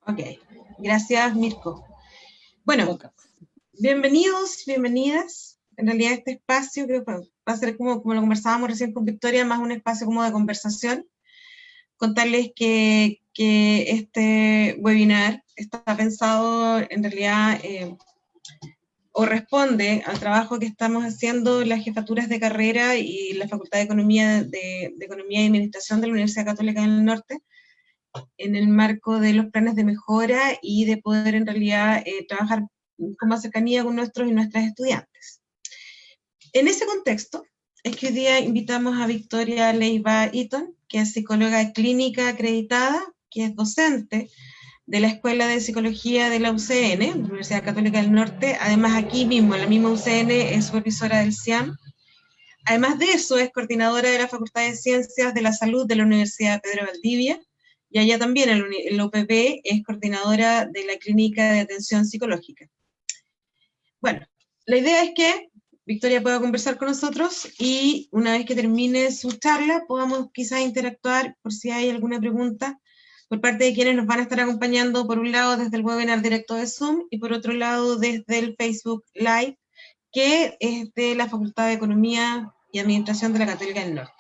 Ok, gracias Mirko. Bueno, Ok. bienvenidos, bienvenidas. En realidad este espacio creo que va a ser como lo conversábamos recién con Victoria, más un espacio como de conversación. Contarles que este webinar está pensado en realidad o responde al trabajo que estamos haciendo las jefaturas de carrera y la Facultad de Economía, de Economía y Administración de la Universidad Católica del Norte, en el marco de los planes de mejora y de poder en realidad trabajar con más cercanía con nuestros y nuestras estudiantes. En ese contexto es que hoy día invitamos a Victoria Leiva Eaton, que es psicóloga clínica acreditada, que es docente de la Escuela de Psicología de la UCN, Universidad Católica del Norte. Además, aquí mismo, en la misma UCN, es supervisora del CIAM. Además de eso, es coordinadora de la Facultad de Ciencias de la Salud de la Universidad Pedro Valdivia, y allá también en la UPB es coordinadora de la Clínica de Atención Psicológica. Bueno, la idea es que Victoria pueda conversar con nosotros y una vez que termine su charla podamos quizás interactuar por si hay alguna pregunta por parte de quienes nos van a estar acompañando, por un lado desde el webinar directo de Zoom y por otro lado desde el Facebook Live, que es de la Facultad de Economía y Administración de la Católica del Norte.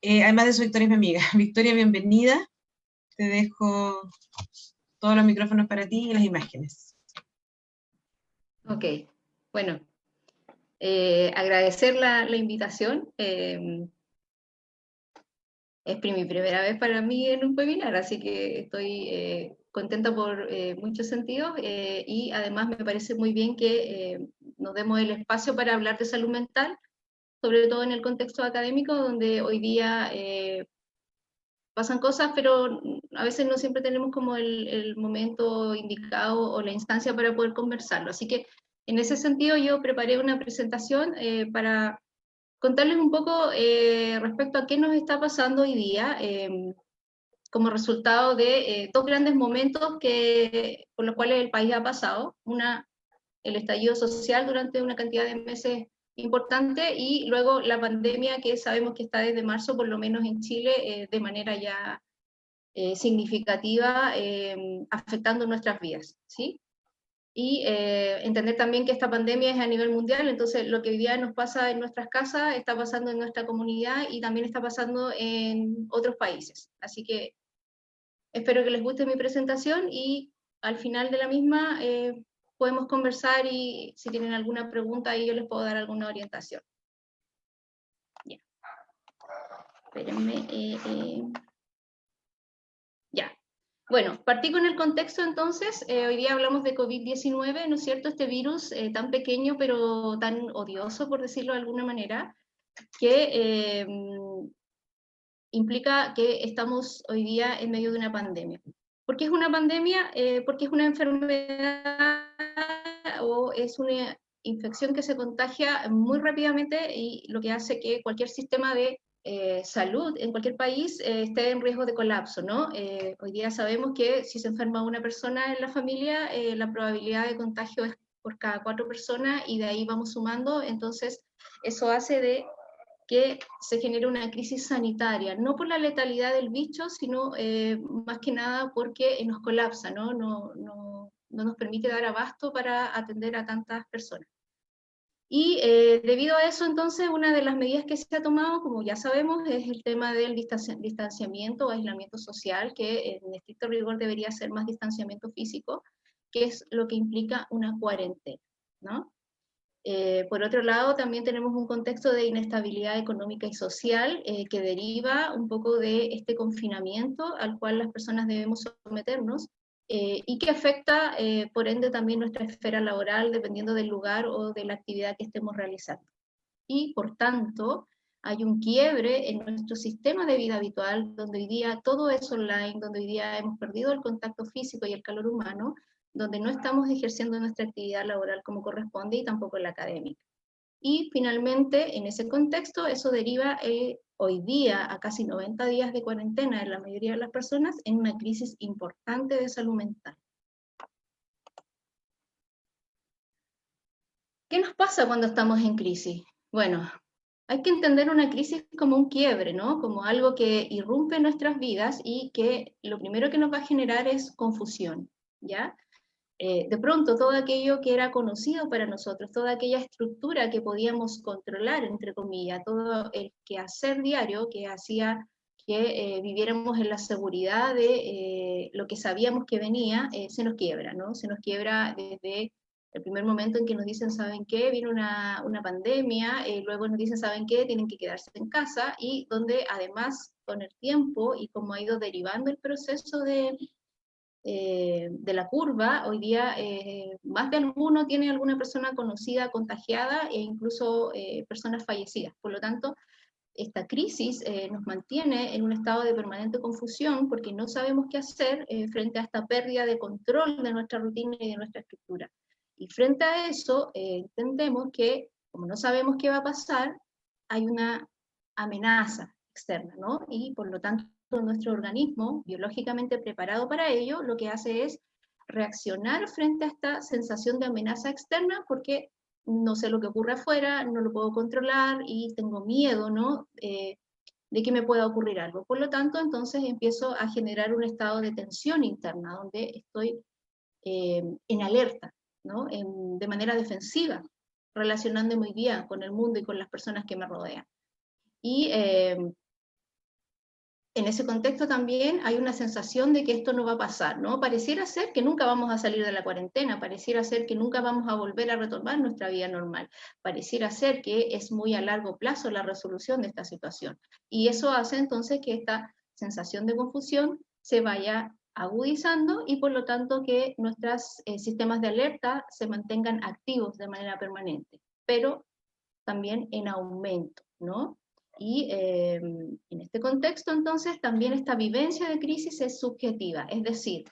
Además de eso, Victoria es mi amiga. Victoria, bienvenida. Te dejo todos los micrófonos para ti y las imágenes. Ok, bueno, agradecer la invitación. Es mi primera vez para mí en un webinar, así que estoy contenta por muchos sentidos y además me parece muy bien que nos demos el espacio para hablar de salud mental, sobre todo en el contexto académico, donde hoy día pasan cosas, pero a veces no siempre tenemos como el momento indicado o la instancia para poder conversarlo. Así que en ese sentido yo preparé una presentación para contarles un poco respecto a qué nos está pasando hoy día como resultado de dos grandes momentos por los cuales el país ha pasado. Una, el estallido social durante una cantidad de meses importante y luego la pandemia que sabemos que está desde marzo, por lo menos en Chile, de manera ya significativa, afectando nuestras vidas, ¿sí? Y entender también que esta pandemia es a nivel mundial, entonces lo que hoy día nos pasa en nuestras casas está pasando en nuestra comunidad y también está pasando en otros países. Así que espero que les guste mi presentación y al final de la misma podemos conversar y si tienen alguna pregunta ahí yo les puedo dar alguna orientación. Ya. Espérenme. Ya. Bueno, partí con el contexto entonces. Hoy día hablamos de COVID-19, ¿no es cierto? Este virus tan pequeño pero tan odioso, por decirlo de alguna manera, que implica que estamos hoy día en medio de una pandemia. ¿Por qué es una pandemia? Porque es una enfermedad o es una infección que se contagia muy rápidamente y lo que hace que cualquier sistema de salud en cualquier país esté en riesgo de colapso, ¿no? Hoy día sabemos que si se enferma una persona en la familia, la probabilidad de contagio es por cada 4 personas y de ahí vamos sumando, entonces eso hace de que se genere una crisis sanitaria, no por la letalidad del bicho, sino más que nada porque nos colapsa, ¿no? No nos permite dar abasto para atender a tantas personas. Y debido a eso, entonces, una de las medidas que se ha tomado, como ya sabemos, es el tema del distanciamiento o aislamiento social, que en estricto rigor debería ser más distanciamiento físico, que es lo que implica una cuarentena, ¿no? Por otro lado, también tenemos un contexto de inestabilidad económica y social que deriva un poco de este confinamiento al cual las personas debemos someternos y que afecta, por ende, también nuestra esfera laboral dependiendo del lugar o de la actividad que estemos realizando. Y, por tanto, hay un quiebre en nuestro sistema de vida habitual, donde hoy día todo es online, donde hoy día hemos perdido el contacto físico y el calor humano, donde no estamos ejerciendo nuestra actividad laboral como corresponde y tampoco la académica. Y finalmente, en ese contexto, eso deriva hoy día, a casi 90 días de cuarentena en la mayoría de las personas, en una crisis importante de salud mental. ¿Qué nos pasa cuando estamos en crisis? Bueno, Hay que entender una crisis como un quiebre, ¿no? Como algo que irrumpe en nuestras vidas y que lo primero que nos va a generar es confusión, ¿ya? De pronto todo aquello que era conocido para nosotros, toda aquella estructura que podíamos controlar, entre comillas, todo el quehacer diario que hacía que viviéramos en la seguridad de lo que sabíamos que venía, se nos quiebra, ¿no? Se nos quiebra desde el primer momento en que nos dicen, ¿saben qué? Viene una pandemia, luego nos dicen, ¿saben qué? Tienen que quedarse en casa, y donde además con el tiempo y como ha ido derivando el proceso de la curva, hoy día más de alguno tiene alguna persona conocida contagiada e incluso personas fallecidas. Por lo tanto, esta crisis nos mantiene en un estado de permanente confusión porque no sabemos qué hacer frente a esta pérdida de control de nuestra rutina y de nuestra estructura. Y frente a eso, entendemos que, como no sabemos qué va a pasar, hay una amenaza externa, ¿no? Y por lo tanto, nuestro organismo, biológicamente preparado para ello, lo que hace es reaccionar frente a esta sensación de amenaza externa porque no sé lo que ocurre afuera, no lo puedo controlar y tengo miedo, ¿no? De que me pueda ocurrir algo. Por lo tanto, entonces empiezo a generar un estado de tensión interna, donde estoy en alerta, ¿no? De manera defensiva, relacionando muy bien con el mundo y con las personas que me rodean. Y en ese contexto también hay una sensación de que esto no va a pasar, ¿no? Pareciera ser que nunca vamos a salir de la cuarentena, pareciera ser que nunca vamos a volver a retomar nuestra vida normal, pareciera ser que es muy a largo plazo la resolución de esta situación. Y eso hace entonces que esta sensación de confusión se vaya agudizando y por lo tanto que nuestros sistemas de alerta se mantengan activos de manera permanente, pero también en aumento, ¿no? Y en este contexto, entonces, también esta vivencia de crisis es subjetiva, es decir,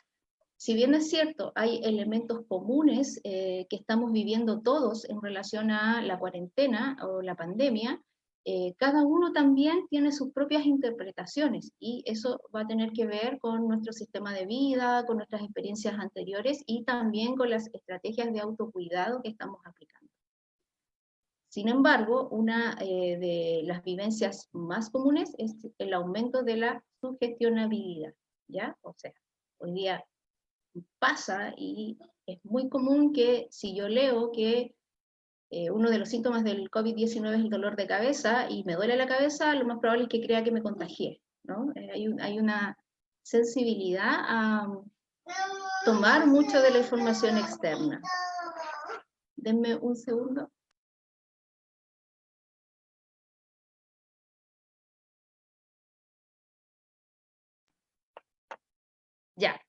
si bien es cierto, hay elementos comunes que estamos viviendo todos en relación a la cuarentena o la pandemia, cada uno también tiene sus propias interpretaciones y eso va a tener que ver con nuestro sistema de vida, con nuestras experiencias anteriores y también con las estrategias de autocuidado que estamos aplicando. Sin embargo, una de las vivencias más comunes es el aumento de la sugestionabilidad, ¿ya? O sea, hoy día pasa y es muy común que si yo leo que uno de los síntomas del COVID-19 es el dolor de cabeza y me duele la cabeza, lo más probable es que crea que me contagié, ¿no? Hay una sensibilidad a tomar mucho de la información externa. Denme un segundo. Ya.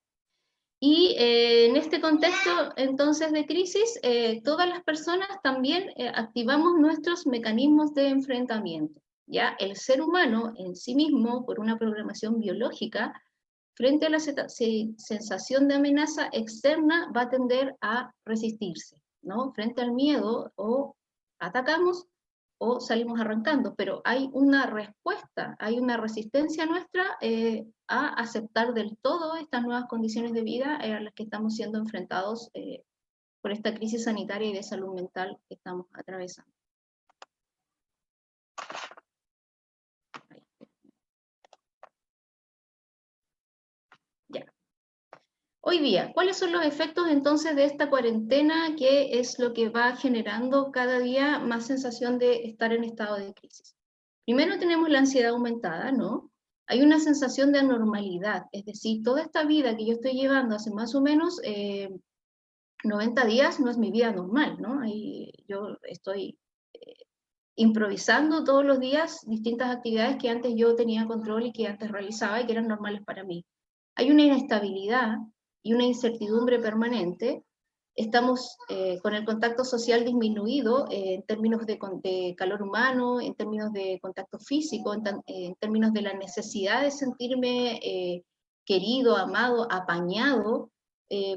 Y en este contexto, entonces, de crisis, todas las personas también activamos nuestros mecanismos de enfrentamiento. ¿Ya? El ser humano en sí mismo, por una programación biológica, frente a la sensación de amenaza externa, va a tender a resistirse, ¿no? Frente al miedo, o atacamos o salimos arrancando, pero hay una respuesta, hay una resistencia nuestra a aceptar del todo estas nuevas condiciones de vida a las que estamos siendo enfrentados por esta crisis sanitaria y de salud mental que estamos atravesando. Ya. Hoy día, ¿cuáles son los efectos entonces de esta cuarentena? ¿Qué es lo que va generando cada día más sensación de estar en estado de crisis? Primero tenemos la ansiedad aumentada, ¿no? Hay una sensación de anormalidad, es decir, toda esta vida que yo estoy llevando hace más o menos 90 días no es mi vida normal, ¿no? Ahí yo estoy improvisando todos los días distintas actividades que antes yo tenía control y que antes realizaba y que eran normales para mí. Hay una inestabilidad y una incertidumbre permanente. Estamos con el contacto social disminuido en términos de calor humano, en términos de contacto físico, en términos de la necesidad de sentirme querido, amado, apañado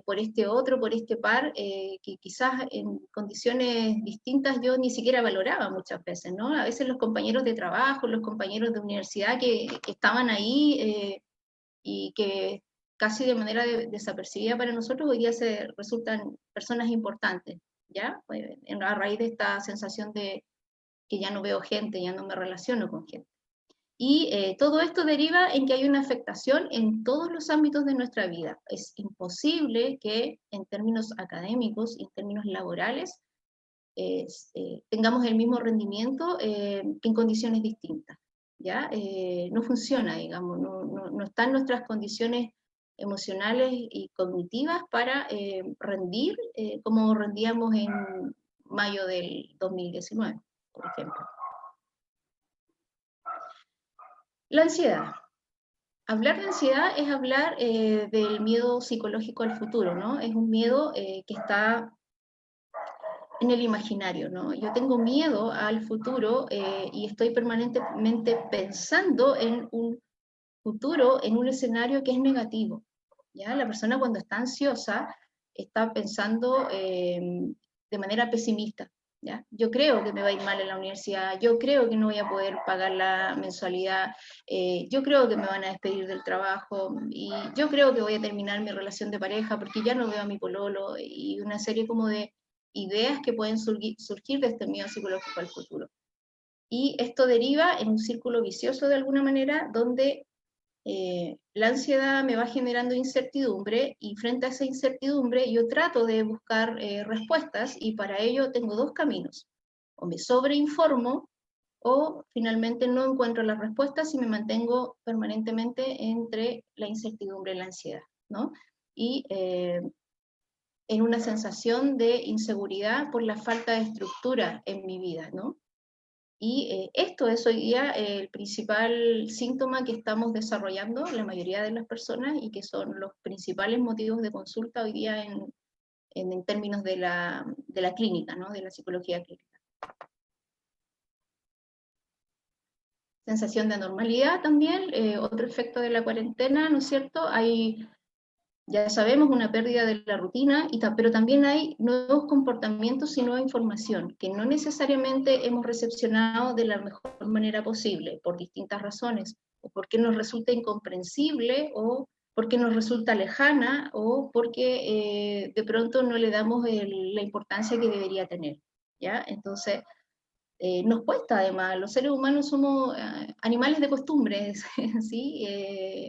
por este otro, por este par, que quizás en condiciones distintas yo ni siquiera valoraba muchas veces, ¿no? A veces los compañeros de trabajo, los compañeros de universidad que estaban ahí y que casi de manera desapercibida para nosotros, hoy día se resultan personas importantes, ¿ya? A raíz de esta sensación que ya no veo gente, ya no me relaciono con gente. Y todo esto deriva en que hay una afectación en todos los ámbitos de nuestra vida. Es imposible que en términos académicos y en términos laborales tengamos el mismo rendimiento que en condiciones distintas. ¿Ya? No funciona, digamos, no están nuestras condiciones emocionales y cognitivas para rendir como rendíamos en mayo del 2019, por ejemplo. La ansiedad. Hablar de ansiedad es hablar del miedo psicológico al futuro, ¿no? Es un miedo que está en el imaginario, ¿no? Yo tengo miedo al futuro y estoy permanentemente pensando en un futuro, en un escenario que es negativo, ¿ya? La persona cuando está ansiosa está pensando de manera pesimista, ¿ya? Yo creo que me va a ir mal en la universidad, yo creo que no voy a poder pagar la mensualidad, yo creo que me van a despedir del trabajo, y yo creo que voy a terminar mi relación de pareja porque ya no veo a mi pololo, y una serie como de ideas que pueden surgir de este miedo psicológico al futuro. Y esto deriva en un círculo vicioso de alguna manera, donde la ansiedad me va generando incertidumbre, y frente a esa incertidumbre yo trato de buscar respuestas, y para ello tengo dos caminos: o me sobreinformo o finalmente no encuentro las respuestas y me mantengo permanentemente entre la incertidumbre y la ansiedad, ¿no? Y en una sensación de inseguridad por la falta de estructura en mi vida, ¿no? Y esto es hoy día el principal síntoma que estamos desarrollando la mayoría de las personas, y que son los principales motivos de consulta hoy día en términos de la clínica, ¿no? De la psicología clínica. Sensación de anormalidad también, otro efecto de la cuarentena, ¿no es cierto? Hay, ya sabemos, una pérdida de la rutina, pero también hay nuevos comportamientos y nueva información que no necesariamente hemos recepcionado de la mejor manera posible, por distintas razones, o porque nos resulta incomprensible, o porque nos resulta lejana, o porque de pronto no le damos la importancia que debería tener, ¿ya? Entonces, nos cuesta además, los seres humanos somos animales de costumbres, ¿sí?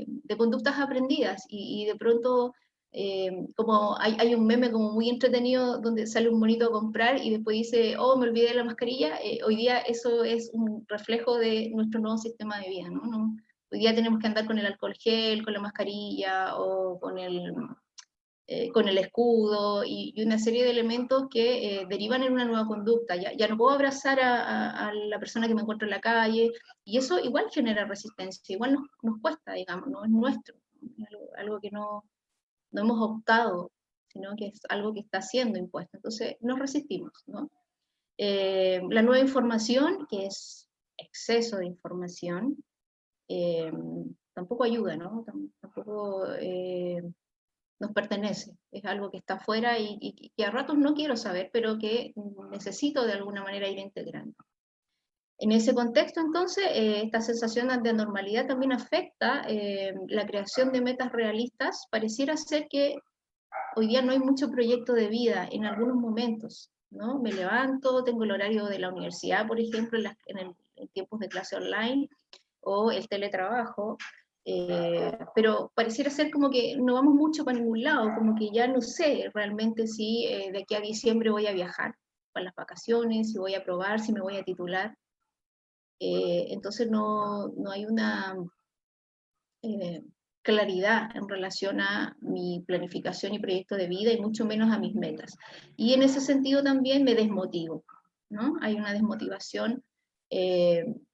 De conductas aprendidas, y de pronto, como hay un meme como muy entretenido donde sale un monito a comprar y después dice, oh, me olvidé de la mascarilla. Hoy día eso es un reflejo de nuestro nuevo sistema de vida, ¿no? Hoy día tenemos que andar con el alcohol gel, con la mascarilla, o con el escudo, y una serie de elementos que derivan en una nueva conducta. Ya no puedo abrazar a la persona que me encuentro en la calle, y eso igual genera resistencia, igual nos cuesta, digamos, no es nuestro, es algo que no hemos optado, sino que es algo que está siendo impuesto. Entonces nos resistimos, ¿no? La nueva información, que es exceso de información, tampoco ayuda, ¿no? Tampoco nos pertenece, es algo que está afuera, y que a ratos no quiero saber, pero que necesito de alguna manera ir integrando. En ese contexto, entonces, esta sensación de anormalidad también afecta la creación de metas realistas. Pareciera ser que hoy día no hay mucho proyecto de vida en algunos momentos, ¿no? Me levanto, tengo el horario de la universidad, por ejemplo, en tiempos de clase online, o el teletrabajo, pero pareciera ser como que no vamos mucho para ningún lado, como que ya no sé realmente si de aquí a diciembre voy a viajar para las vacaciones, si voy a probar, si me voy a titular. Entonces no hay una claridad en relación a mi planificación y proyecto de vida, y mucho menos a mis metas. Y en ese sentido también me desmotivo, ¿no? Hay una desmotivación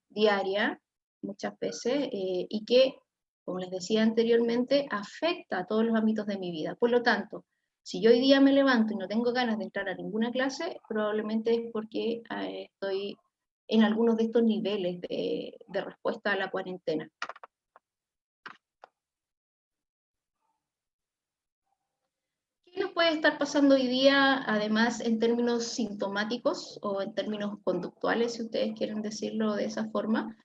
diaria muchas veces, y que, como les decía anteriormente, afecta a todos los ámbitos de mi vida. Por lo tanto, si yo hoy día me levanto y no tengo ganas de entrar a ninguna clase, probablemente es porque estoy en algunos de estos niveles de respuesta a la cuarentena. ¿Qué nos puede estar pasando hoy día, además, en términos sintomáticos o en términos conductuales, si ustedes quieren decirlo de esa forma,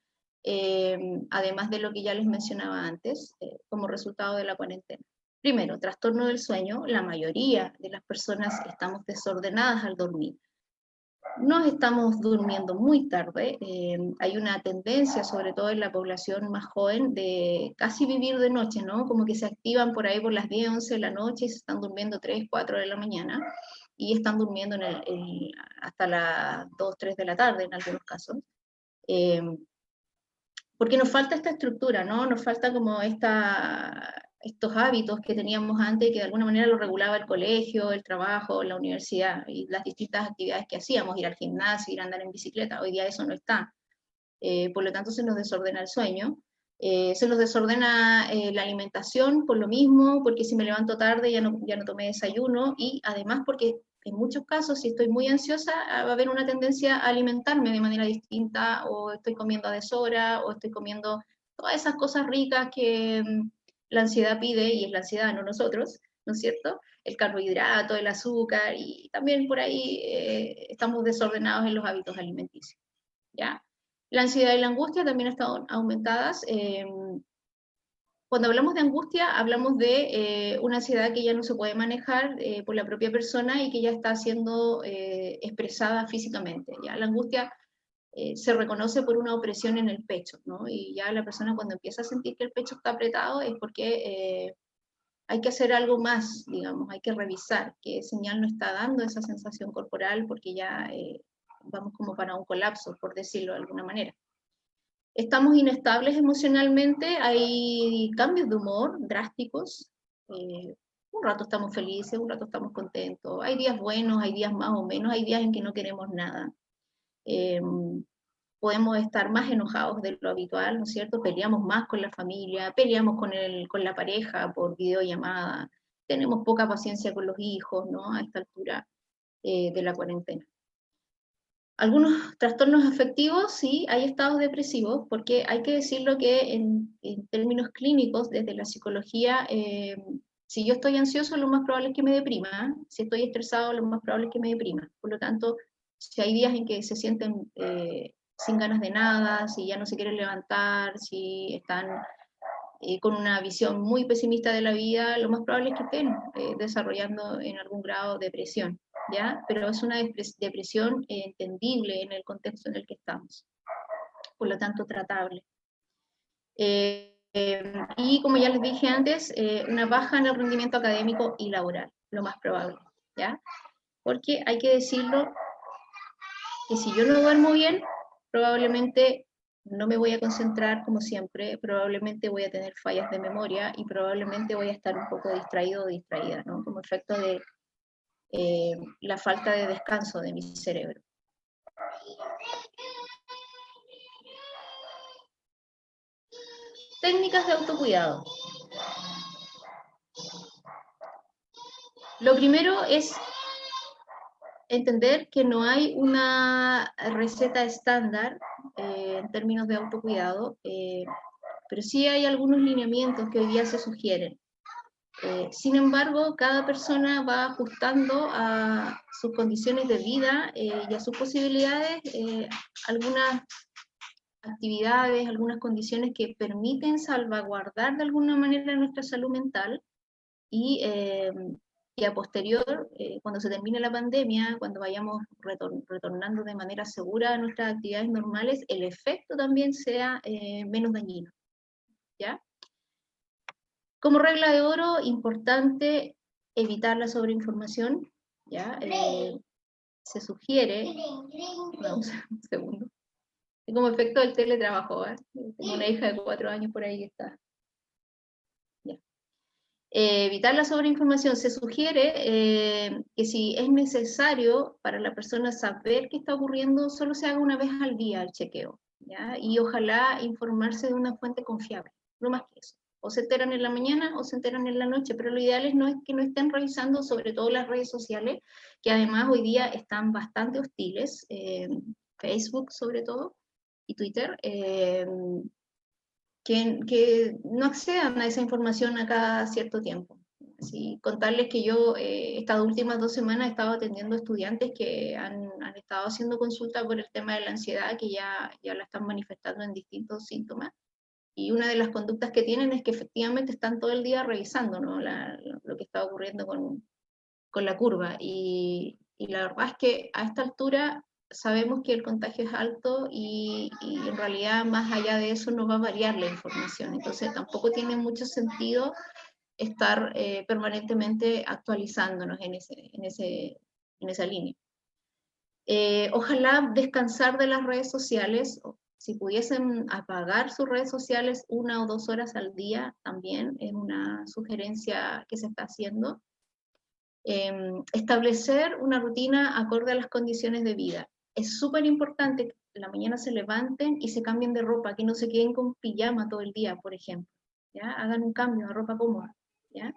además de lo que ya les mencionaba antes, como resultado de la cuarentena? Primero, trastorno del sueño. La mayoría de las personas estamos desordenadas al dormir. nos estamos durmiendo muy tarde, hay una tendencia, sobre todo en la población más joven, de casi vivir de noche, ¿no? Como que se activan por ahí por las 10, 11 de la noche y se están durmiendo 3, 4 de la mañana, y están durmiendo hasta las 2, 3 de la tarde en algunos casos. Eh, Porque nos falta esta estructura, ¿no? Nos falta como estos hábitos que teníamos antes, que de alguna manera lo regulaba el colegio, el trabajo, la universidad y las distintas actividades que hacíamos, ir al gimnasio, ir a andar en bicicleta. Hoy día eso no está. Por lo tanto, se nos desordena el sueño. Se nos desordena la alimentación por lo mismo, porque si me levanto tarde ya no tomé desayuno, y además porque en muchos casos, si estoy muy ansiosa, va a haber una tendencia a alimentarme de manera distinta, o estoy comiendo a deshora, o estoy comiendo todas esas cosas ricas que la ansiedad pide, y es la ansiedad, no nosotros, ¿no es cierto? El carbohidrato, el azúcar, y también por ahí estamos desordenados en los hábitos alimenticios, ¿ya? La ansiedad y la angustia también están aumentadas. Cuando hablamos de angustia, hablamos de una ansiedad que ya no se puede manejar por la propia persona y que ya está siendo expresada físicamente. ¿Ya? La angustia se reconoce por una opresión en el pecho, ¿no? Y ya la persona, cuando empieza a sentir que el pecho está apretado, es porque hay que hacer algo más, digamos, hay que revisar qué señal nos está dando esa sensación corporal, porque ya vamos como para un colapso, por decirlo de alguna manera. Estamos inestables emocionalmente, hay cambios de humor drásticos, un rato estamos felices, un rato estamos contentos, hay días buenos, hay días más o menos, hay días en que no queremos nada. Eh, Podemos estar más enojados de lo habitual, ¿no es cierto? Peleamos más con la familia, peleamos con la pareja por videollamada, tenemos poca paciencia con los hijos, ¿no? A esta altura de la cuarentena. Algunos trastornos afectivos, sí, hay estados depresivos, porque hay que decirlo que en términos clínicos, desde la psicología, si yo estoy ansioso, lo más probable es que me deprima, si estoy estresado, lo más probable es que me deprima. Por lo tanto, si hay días en que se sienten sin ganas de nada, si ya no se quieren levantar, si están con una visión muy pesimista de la vida, lo más probable es que estén desarrollando en algún grado depresión, ¿ya? Pero es una depresión entendible en el contexto en el que estamos, por lo tanto tratable. Y como ya les dije antes, una baja en el rendimiento académico y laboral, lo más probable, ¿ya? Porque hay que decirlo, que si yo no duermo bien, probablemente no me voy a concentrar como siempre, probablemente voy a tener fallas de memoria y probablemente voy a estar un poco distraído o distraída, ¿no? Como efecto de la falta de descanso de mi cerebro. Técnicas de autocuidado. Lo primero es entender que no hay una receta estándar en términos de autocuidado, pero sí hay algunos lineamientos que hoy día se sugieren. Sin embargo, cada persona va ajustando a sus condiciones de vida y a sus posibilidades algunas actividades, algunas condiciones que permiten salvaguardar de alguna manera nuestra salud mental, y a posterior, cuando se termine la pandemia, cuando vayamos retornando de manera segura a nuestras actividades normales, el efecto también sea menos dañino, ¿ya? Como regla de oro, importante evitar la sobreinformación, ¿ya? Se sugiere, vamos un segundo, como efecto del teletrabajo, ¿eh? Tengo una hija de 4 años por ahí que está. Ya. Evitar la sobreinformación. Se sugiere que si es necesario para la persona saber qué está ocurriendo, solo se haga una vez al día el chequeo, ¿ya? Y ojalá informarse de una fuente confiable, no más que eso. O se enteran en la mañana o se enteran en la noche, pero lo ideal es que no estén revisando sobre todo las redes sociales, que además hoy día están bastante hostiles, Facebook sobre todo, y Twitter, que no accedan a esa información a cada cierto tiempo. Así, contarles que yo estas últimas 2 semanas he estado atendiendo estudiantes que han estado haciendo consulta por el tema de la ansiedad, que ya la están manifestando en distintos síntomas. Y una de las conductas que tienen es que efectivamente están todo el día revisando, ¿no? Lo que está ocurriendo con la curva. Y la verdad es que a esta altura sabemos que el contagio es alto y en realidad más allá de eso no va a variar la información. Entonces tampoco tiene mucho sentido estar permanentemente actualizándonos en esa línea. Ojalá descansar de las redes sociales, si pudiesen apagar sus redes sociales 1 o 2 horas al día, también es una sugerencia que se está haciendo. Establecer una rutina acorde a las condiciones de vida. Es súper importante que en la mañana se levanten y se cambien de ropa, que no se queden con pijama todo el día, por ejemplo. ¿Ya? Hagan un cambio a ropa cómoda. ¿Ya?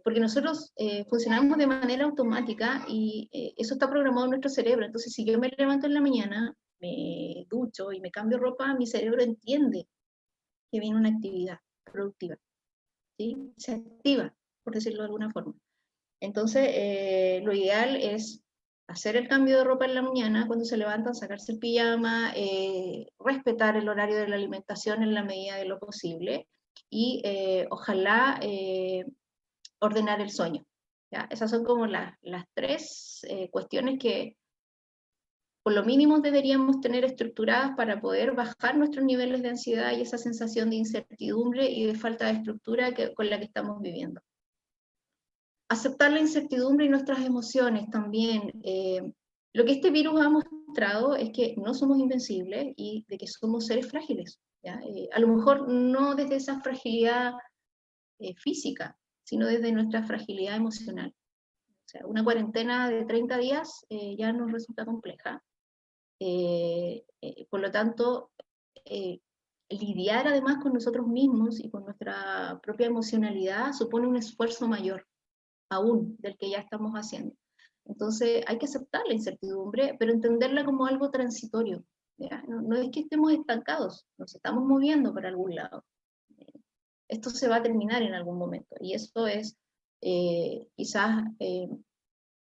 Porque nosotros funcionamos de manera automática y eso está programado en nuestro cerebro. Entonces, si yo me levanto en la mañana, me ducho y me cambio ropa, mi cerebro entiende que viene una actividad productiva. ¿Sí? Se activa, por decirlo de alguna forma. Entonces, lo ideal es hacer el cambio de ropa en la mañana, cuando se levantan, sacarse el pijama, respetar el horario de la alimentación en la medida de lo posible y ojalá ordenar el sueño. ¿Ya? Esas son como las 3 cuestiones que por lo mínimo deberíamos tener estructuradas para poder bajar nuestros niveles de ansiedad y esa sensación de incertidumbre y de falta de estructura con la que estamos viviendo. Aceptar la incertidumbre y nuestras emociones también. Lo que este virus ha mostrado es que no somos invencibles y de que somos seres frágiles. ¿Ya? A lo mejor no desde esa fragilidad física, sino desde nuestra fragilidad emocional. O sea, una cuarentena de 30 días ya nos resulta compleja. Por lo tanto, lidiar además con nosotros mismos y con nuestra propia emocionalidad supone un esfuerzo mayor aún del que ya estamos haciendo. Entonces hay que aceptar la incertidumbre, pero entenderla como algo transitorio. No es que estemos estancados, nos estamos moviendo para algún lado. Esto se va a terminar en algún momento y eso es quizás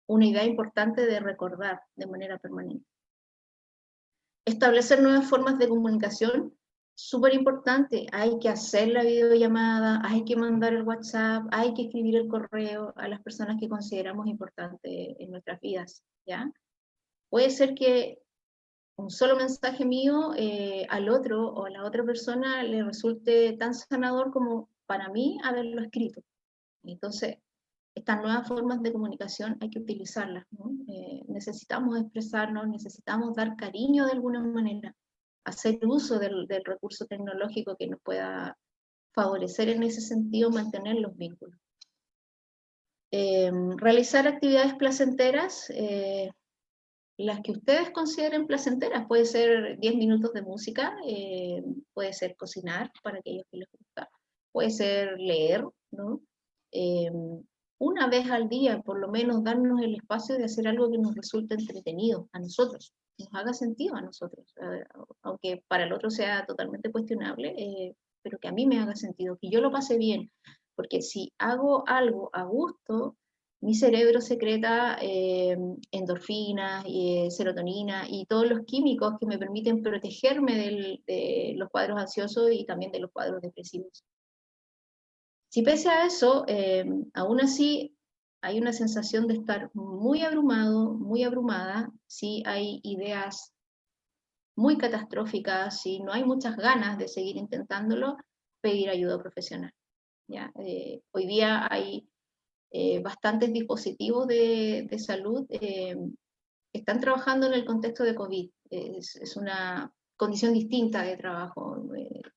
una idea importante de recordar de manera permanente. Establecer nuevas formas de comunicación, súper importante. Hay que hacer la videollamada, hay que mandar el WhatsApp, hay que escribir el correo a las personas que consideramos importantes en nuestras vidas. ¿Ya? Puede ser que un solo mensaje mío al otro o a la otra persona le resulte tan sanador como para mí haberlo escrito. Entonces, estas nuevas formas de comunicación hay que utilizarlas, ¿no? Necesitamos expresarnos, necesitamos dar cariño de alguna manera, hacer uso del recurso tecnológico que nos pueda favorecer en ese sentido, mantener los vínculos. Realizar actividades placenteras, las que ustedes consideren placenteras, puede ser 10 minutos de música, puede ser cocinar para aquellos que les gusta, puede ser leer, ¿no? Una vez al día, por lo menos, darnos el espacio de hacer algo que nos resulte entretenido a nosotros, nos haga sentido a nosotros, aunque para el otro sea totalmente cuestionable, pero que a mí me haga sentido, que yo lo pase bien, porque si hago algo a gusto, mi cerebro secreta endorfinas, serotonina y todos los químicos que me permiten protegerme de los cuadros ansiosos y también de los cuadros depresivos. Si pese a eso, aún así hay una sensación de estar muy abrumado, muy abrumada, si hay ideas muy catastróficas, si no hay muchas ganas de seguir intentándolo, pedir ayuda profesional. ¿Ya? Hoy día hay bastantes dispositivos de salud que están trabajando en el contexto de COVID. Es una condición distinta de trabajo.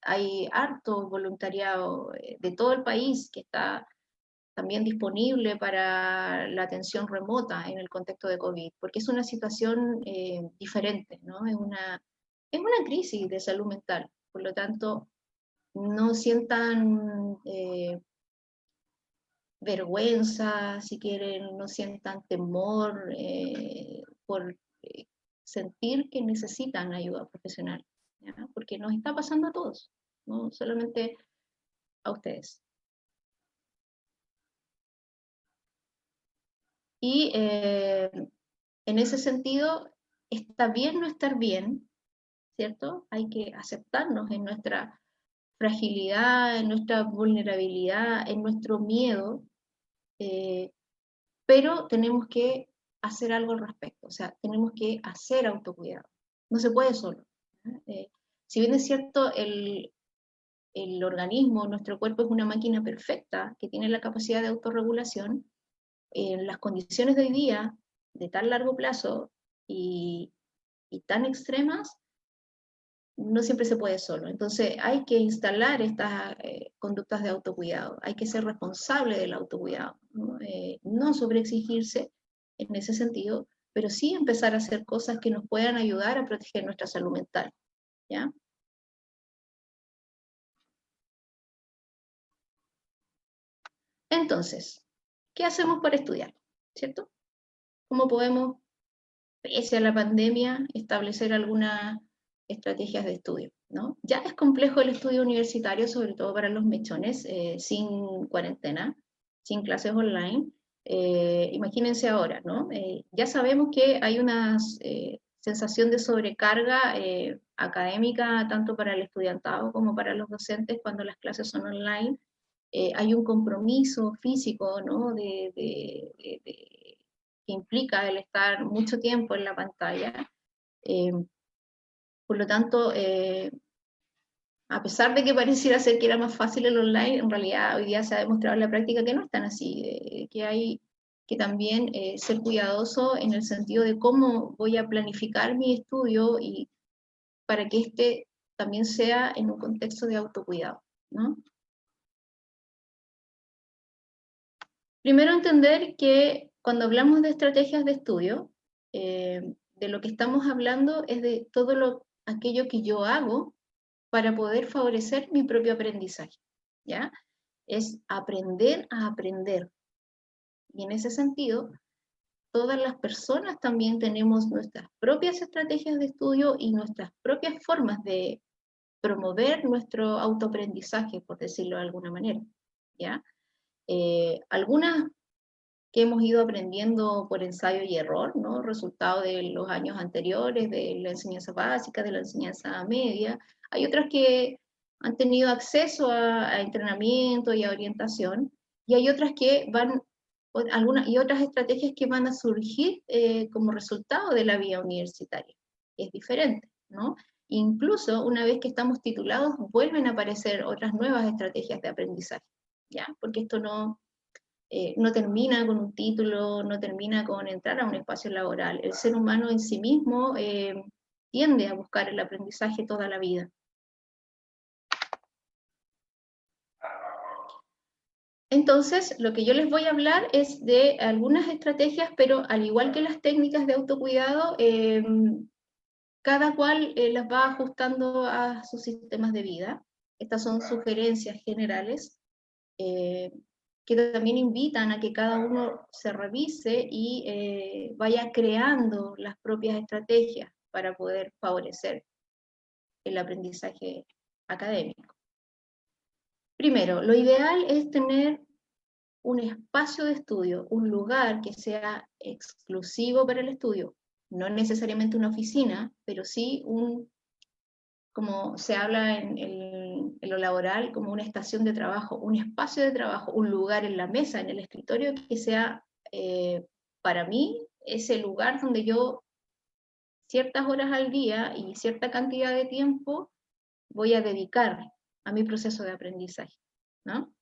Hay harto voluntariado de todo el país que está también disponible para la atención remota en el contexto de COVID, porque es una situación diferente, ¿no? Es una crisis de salud mental. Por lo tanto, no sientan vergüenza, si quieren, no sientan temor por sentir que necesitan ayuda profesional, ¿ya? Porque nos está pasando a todos, no solamente a ustedes. Y en ese sentido, está bien no estar bien, ¿cierto? Hay que aceptarnos en nuestra fragilidad, en nuestra vulnerabilidad, en nuestro miedo, pero tenemos que hacer algo al respecto. O sea, tenemos que hacer autocuidado. No se puede solo. Si bien es cierto, el organismo, nuestro cuerpo es una máquina perfecta que tiene la capacidad de autorregulación, en las condiciones de hoy día, de tan largo plazo y tan extremas, no siempre se puede solo. Entonces hay que instalar estas conductas de autocuidado, hay que ser responsable del autocuidado, ¿no? No sobreexigirse en ese sentido, pero sí empezar a hacer cosas que nos puedan ayudar a proteger nuestra salud mental, ¿ya? Entonces, ¿qué hacemos para estudiar? ¿Cierto? ¿Cómo podemos, pese a la pandemia, establecer algunas estrategias de estudio, ¿no? Ya es complejo el estudio universitario, sobre todo para los mechones, sin cuarentena, sin clases online. Imagínense ahora, ¿no? Ya sabemos que hay una sensación de sobrecarga académica, tanto para el estudiantado como para los docentes, cuando las clases son online. Hay un compromiso físico, ¿no? Que implica el estar mucho tiempo en la pantalla. Eh, por lo tanto, a pesar de que pareciera ser que era más fácil el online, en realidad hoy día se ha demostrado en la práctica que no es tan así, que hay que también ser cuidadoso en el sentido de cómo voy a planificar mi estudio y para que este también sea en un contexto de autocuidado, ¿no? Primero entender que cuando hablamos de estrategias de estudio, de lo que estamos hablando es de todo aquello que yo hago para poder favorecer mi propio aprendizaje, ¿ya? Es aprender a aprender. Y en ese sentido, todas las personas también tenemos nuestras propias estrategias de estudio y nuestras propias formas de promover nuestro autoaprendizaje, por decirlo de alguna manera, ¿ya? Algunas que hemos ido aprendiendo por ensayo y error, ¿no? Resultado de los años anteriores, de la enseñanza básica, de la enseñanza media. Hay otras que han tenido acceso a entrenamiento y a orientación, y hay otras que van, algunas, y otras estrategias que van a surgir como resultado de la vía universitaria. Es diferente, ¿no? Incluso una vez que estamos titulados, vuelven a aparecer otras nuevas estrategias de aprendizaje, ¿ya? Porque esto no termina con un título, no termina con entrar a un espacio laboral. El ser humano en sí mismo tiende a buscar el aprendizaje toda la vida. Entonces, lo que yo les voy a hablar es de algunas estrategias, pero al igual que las técnicas de autocuidado, cada cual las va ajustando a sus sistemas de vida. Estas son sugerencias generales. Que también invitan a que cada uno se revise y vaya creando las propias estrategias para poder favorecer el aprendizaje académico. Primero, lo ideal es tener un espacio de estudio, un lugar que sea exclusivo para el estudio, no necesariamente una oficina, pero sí como se habla en lo laboral, como una estación de trabajo, un espacio de trabajo, un lugar en la mesa, en el escritorio, que sea para mí ese lugar donde yo ciertas horas al día y cierta cantidad de tiempo voy a dedicar a mi proceso de aprendizaje, ¿no?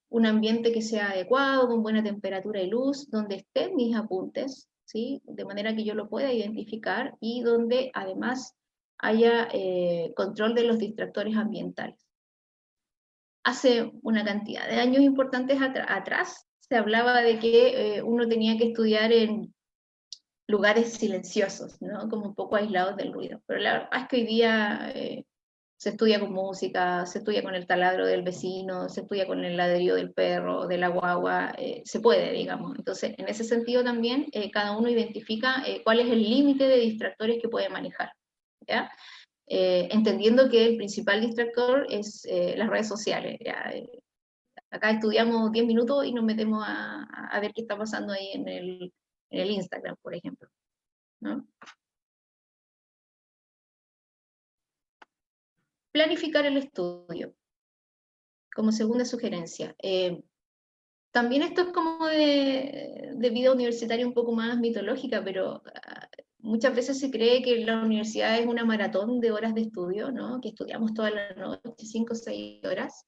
Un ambiente que sea adecuado, con buena temperatura y luz, donde estén mis apuntes, ¿sí? De manera que yo lo pueda identificar y donde además haya control de los distractores ambientales. Hace una cantidad de años importantes atrás se hablaba de que uno tenía que estudiar en lugares silenciosos, ¿no? Como un poco aislados del ruido. Pero la verdad es que hoy día se estudia con música, se estudia con el taladro del vecino, se estudia con el ladrillo del perro, de la guagua, se puede, digamos. Entonces, en ese sentido también, cada uno identifica cuál es el límite de distractores que puede manejar, ¿ya? Entendiendo que el principal distractor es las redes sociales, ¿ya? Acá estudiamos 10 minutos y nos metemos a ver qué está pasando ahí en el Instagram, por ejemplo, ¿no? Planificar el estudio, como segunda sugerencia. también esto es como de vida universitaria un poco más mitológica, pero muchas veces se cree que la universidad es una maratón de horas de estudio, ¿no? Que estudiamos toda la noche, 5 o 6 horas,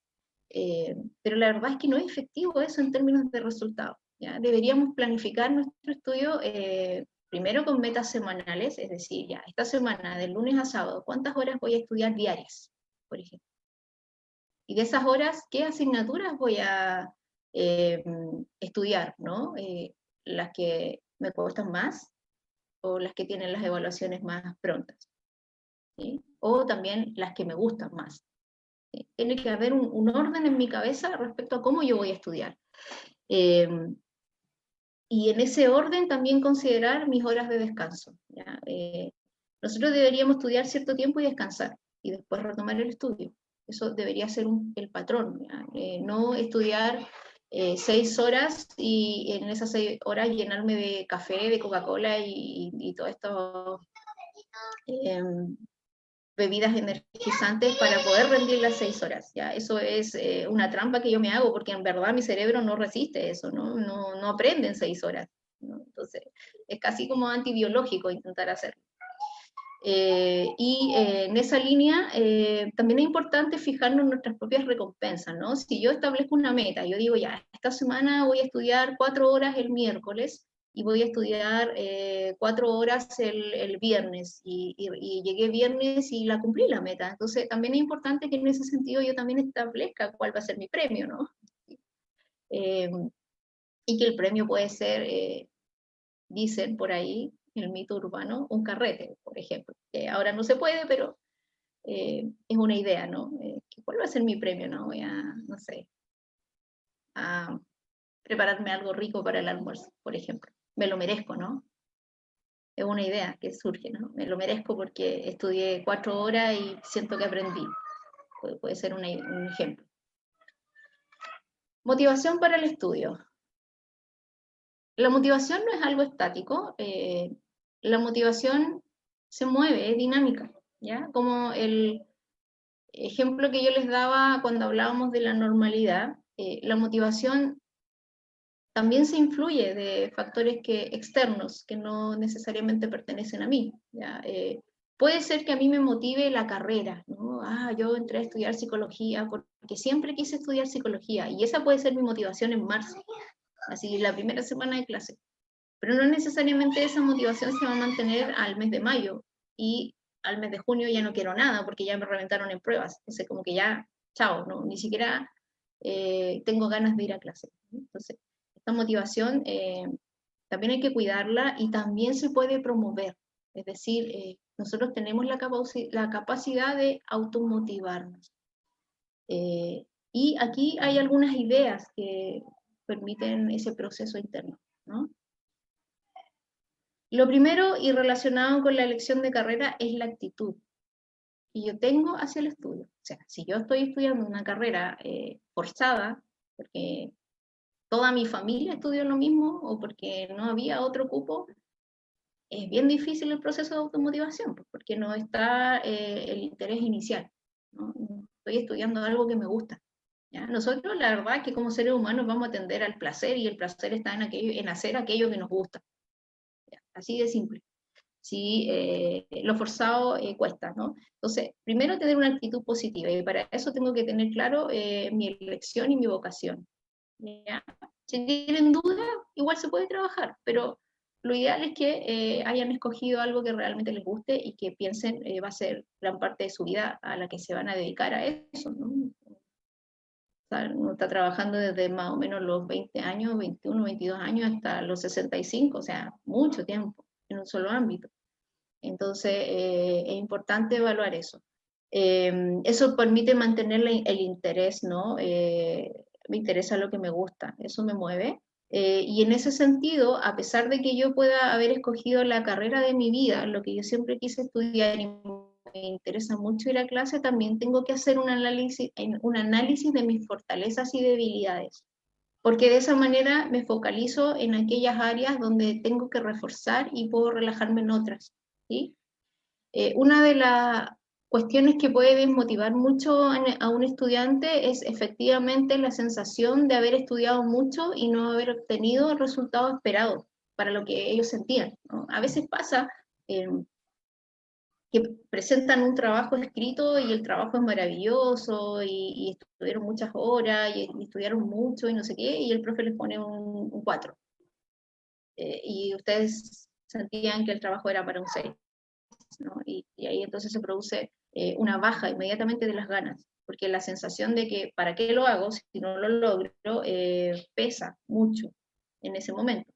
pero la verdad es que no es efectivo eso en términos de resultados, ¿ya? Deberíamos planificar nuestro estudio primero con metas semanales, es decir, ya, esta semana, de lunes a sábado, ¿cuántas horas voy a estudiar diarias, por ejemplo? Y de esas horas, ¿qué asignaturas voy a estudiar, ¿no? Las que me cuestan más o las que tienen las evaluaciones más prontas, ¿sí? O también las que me gustan más. ¿Sí? Tiene que haber un orden en mi cabeza respecto a cómo yo voy a estudiar. Y en ese orden también considerar mis horas de descanso, ¿ya? Nosotros deberíamos estudiar cierto tiempo y descansar, y después retomar el estudio. Eso debería ser el patrón, no estudiar 6 horas y en esas 6 horas llenarme de café, de Coca-Cola y todo esto, bebidas energizantes para poder rendir las 6 horas. ¿Ya? Eso es una trampa que yo me hago, porque en verdad mi cerebro no resiste eso, no aprende en 6 horas, ¿no? Entonces, es casi como antibiológico intentar hacerlo. En esa línea también es importante fijarnos en nuestras propias recompensas, ¿no? Si yo establezco una meta, yo digo ya, esta semana voy a estudiar 4 horas el miércoles y voy a estudiar 4 horas el viernes y llegué viernes y la cumplí la meta. Entonces también es importante que en ese sentido yo también establezca cuál va a ser mi premio, ¿no? Y que el premio puede ser, dicen por ahí, el mito urbano, un carrete, por ejemplo. Ahora no se puede, pero es una idea, ¿no? ¿Cuál va a ser mi premio, no? Voy a, no sé, a prepararme algo rico para el almuerzo, por ejemplo. Me lo merezco, ¿no? Es una idea que surge, ¿no? Me lo merezco porque estudié 4 horas y siento que aprendí. Puede ser un ejemplo. Motivación para el estudio. La motivación no es algo estático. La motivación se mueve, es dinámica, ¿ya? Como el ejemplo que yo les daba cuando hablábamos de la normalidad, la motivación también se influye de factores externos que no necesariamente pertenecen a mí, ¿ya? Puede ser que a mí me motive la carrera, ¿no? Yo entré a estudiar psicología porque siempre quise estudiar psicología, y esa puede ser mi motivación en marzo, así la primera semana de clase. Pero no necesariamente esa motivación se va a mantener al mes de mayo, y al mes de junio ya no quiero nada porque ya me reventaron en pruebas. Entonces, como que ya, chao, ¿no? Ni siquiera tengo ganas de ir a clase. Entonces, esta motivación también hay que cuidarla y también se puede promover. Es decir, nosotros tenemos la capacidad de automotivarnos. Y aquí hay algunas ideas que permiten ese proceso interno, ¿no? Lo primero, y relacionado con la elección de carrera, es la actitud que yo tengo hacia el estudio. O sea, si yo estoy estudiando una carrera forzada, porque toda mi familia estudió lo mismo o porque no había otro cupo, es bien difícil el proceso de automotivación, porque no está el interés inicial, ¿no? Estoy estudiando algo que me gusta, ¿ya? Nosotros, la verdad es que como seres humanos vamos a tender al placer, y el placer está en hacer aquello que nos gusta. ¿Ya? Así de simple. Sí, lo forzado cuesta, ¿no? Entonces, primero tener una actitud positiva, y para eso tengo que tener claro mi elección y mi vocación, ¿ya? Si tienen duda, igual se puede trabajar, pero lo ideal es que hayan escogido algo que realmente les guste y que piensen va a ser gran parte de su vida a la que se van a dedicar a eso, ¿no? O sea, uno está trabajando desde más o menos los 20 años, 21, 22 años hasta los 65, o sea, mucho tiempo en un solo ámbito. Entonces, es importante evaluar eso. Eso permite mantener el interés, ¿no? Me interesa lo que me gusta, eso me mueve. Y en ese sentido, a pesar de que yo pueda haber escogido la carrera de mi vida, lo que yo siempre quise estudiar y me interesa mucho ir a clase, también tengo que hacer un análisis de mis fortalezas y debilidades, porque de esa manera me focalizo en aquellas áreas donde tengo que reforzar y puedo relajarme en otras, ¿sí? Una cuestiones que pueden motivar mucho a un estudiante es efectivamente la sensación de haber estudiado mucho y no haber obtenido el resultado esperado para lo que ellos sentían, ¿no? A veces pasa que presentan un trabajo escrito y el trabajo es maravilloso y estuvieron muchas horas y estudiaron mucho y no sé qué, y el profe les pone un 4. Y ustedes sentían que el trabajo era para un 6, ¿no? Y ahí entonces se produce una baja inmediatamente de las ganas, porque la sensación de que ¿para qué lo hago si no lo logro? Pesa mucho en ese momento.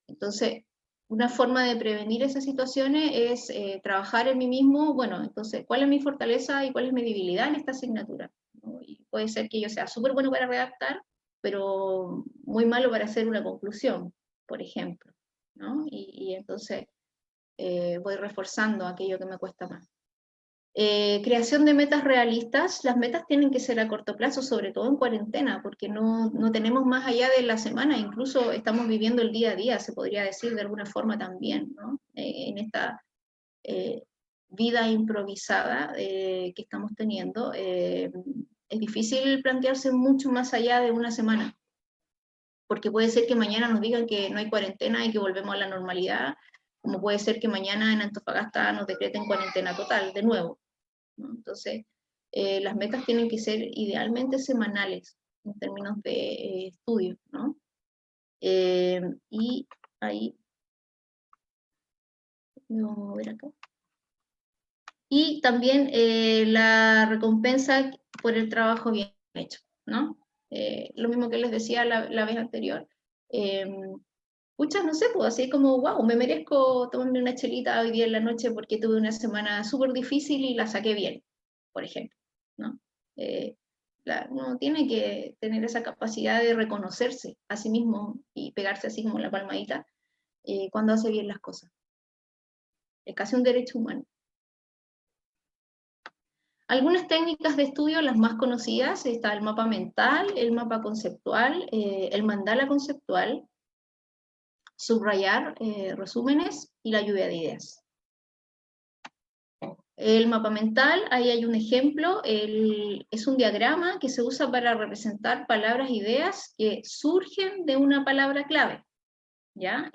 Entonces, una forma de prevenir esas situaciones es trabajar en mí mismo, bueno, entonces, ¿cuál es mi fortaleza y cuál es mi debilidad en esta asignatura? ¿No? Y puede ser que yo sea súper bueno para redactar, pero muy malo para hacer una conclusión, por ejemplo, ¿no? Y entonces voy reforzando aquello que me cuesta más. Creación de metas realistas. Las metas tienen que ser a corto plazo, sobre todo en cuarentena, porque no tenemos más allá de la semana, incluso estamos viviendo el día a día, se podría decir de alguna forma también, ¿no? En esta eh, vida improvisada que estamos teniendo, es difícil plantearse mucho más allá de una semana, porque puede ser que mañana nos digan que no hay cuarentena y que volvemos a la normalidad, como puede ser que mañana en Antofagasta nos decreten cuarentena total de nuevo, ¿no? Entonces, las metas tienen que ser idealmente semanales en términos de estudio, ¿no? Y ahí, vamos a mover acá. Y también la recompensa por el trabajo bien hecho, ¿no? Lo mismo que les decía la vez anterior. Muchas, no sé, pues así como, wow, me merezco tomarme una chelita hoy día en la noche porque tuve una semana súper difícil y la saqué bien, por ejemplo, ¿no? Eh, uno tiene que tener esa capacidad de reconocerse a sí mismo y pegarse así como la palmadita cuando hace bien las cosas. Es casi un derecho humano. Algunas técnicas de estudio, las más conocidas, está el mapa mental, el mapa conceptual, el mandala conceptual, subrayar resúmenes y la lluvia de ideas. El mapa mental, ahí hay un ejemplo, es un diagrama que se usa para representar palabras, ideas que surgen de una palabra clave, ¿ya?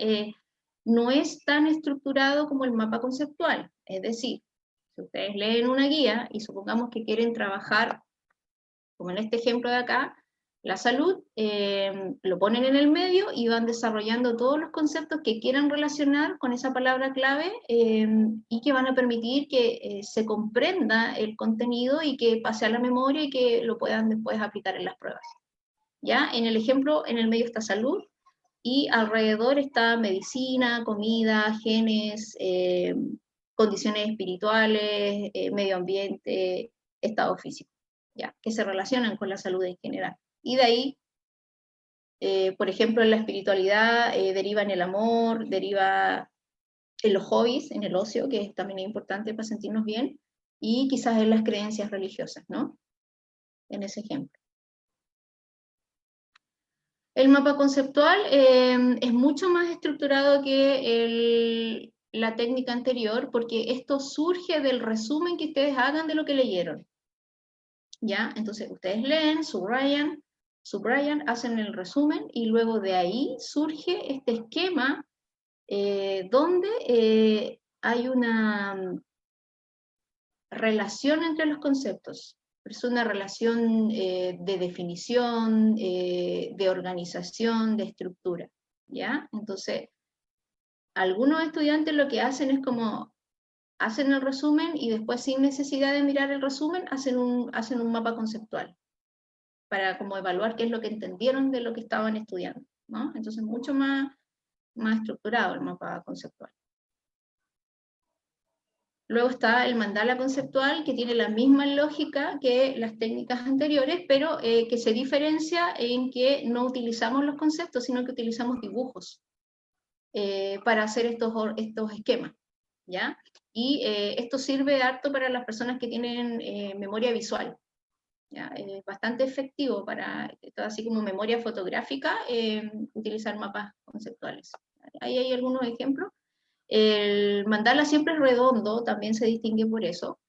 No es tan estructurado como el mapa conceptual, es decir, si ustedes leen una guía y supongamos que quieren trabajar, como en este ejemplo de acá, la salud, lo ponen en el medio y van desarrollando todos los conceptos que quieran relacionar con esa palabra clave y que van a permitir que se comprenda el contenido y que pase a la memoria y que lo puedan después aplicar en las pruebas. ¿Ya? En el ejemplo, en el medio está salud y alrededor está medicina, comida, genes, condiciones espirituales, medio ambiente, estado físico, ¿ya? Que se relacionan con la salud en general. Y de ahí, por ejemplo, en la espiritualidad deriva en el amor, deriva en los hobbies, en el ocio, que también es importante para sentirnos bien, y quizás en las creencias religiosas, ¿no? En ese ejemplo. El mapa conceptual es mucho más estructurado que la técnica anterior, porque esto surge del resumen que ustedes hagan de lo que leyeron. ¿Ya? Entonces, ustedes leen, subrayan, hacen el resumen y luego de ahí surge este esquema donde hay una relación entre los conceptos. Es una relación de definición, de organización, de estructura, ¿ya? Entonces, algunos estudiantes lo que hacen es como, hacen el resumen y después sin necesidad de mirar el resumen, hacen un mapa conceptual para como evaluar qué es lo que entendieron de lo que estaban estudiando, ¿no? Entonces, mucho más estructurado el mapa conceptual. Luego está el mandala conceptual, que tiene la misma lógica que las técnicas anteriores, pero que se diferencia en que no utilizamos los conceptos, sino que utilizamos dibujos para hacer estos esquemas, ¿ya? Y esto sirve harto para las personas que tienen memoria visual, ¿ya? Bastante efectivo para, así como memoria fotográfica, utilizar mapas conceptuales. Ahí hay algunos ejemplos. El mandala siempre es redondo, también se distingue por eso.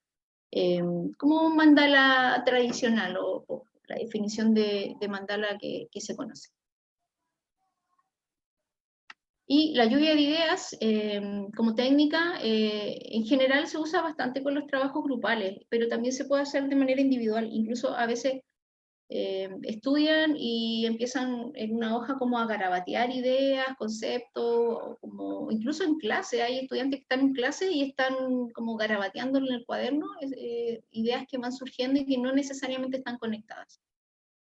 como un mandala tradicional o la definición de mandala que se conoce. Y la lluvia de ideas como técnica en general se usa bastante con los trabajos grupales, pero también se puede hacer de manera individual. Incluso a veces estudian y empiezan en una hoja como a garabatear ideas, conceptos, como incluso en clase, hay estudiantes que están en clase y están como garabateando en el cuaderno ideas que van surgiendo y que no necesariamente están conectadas.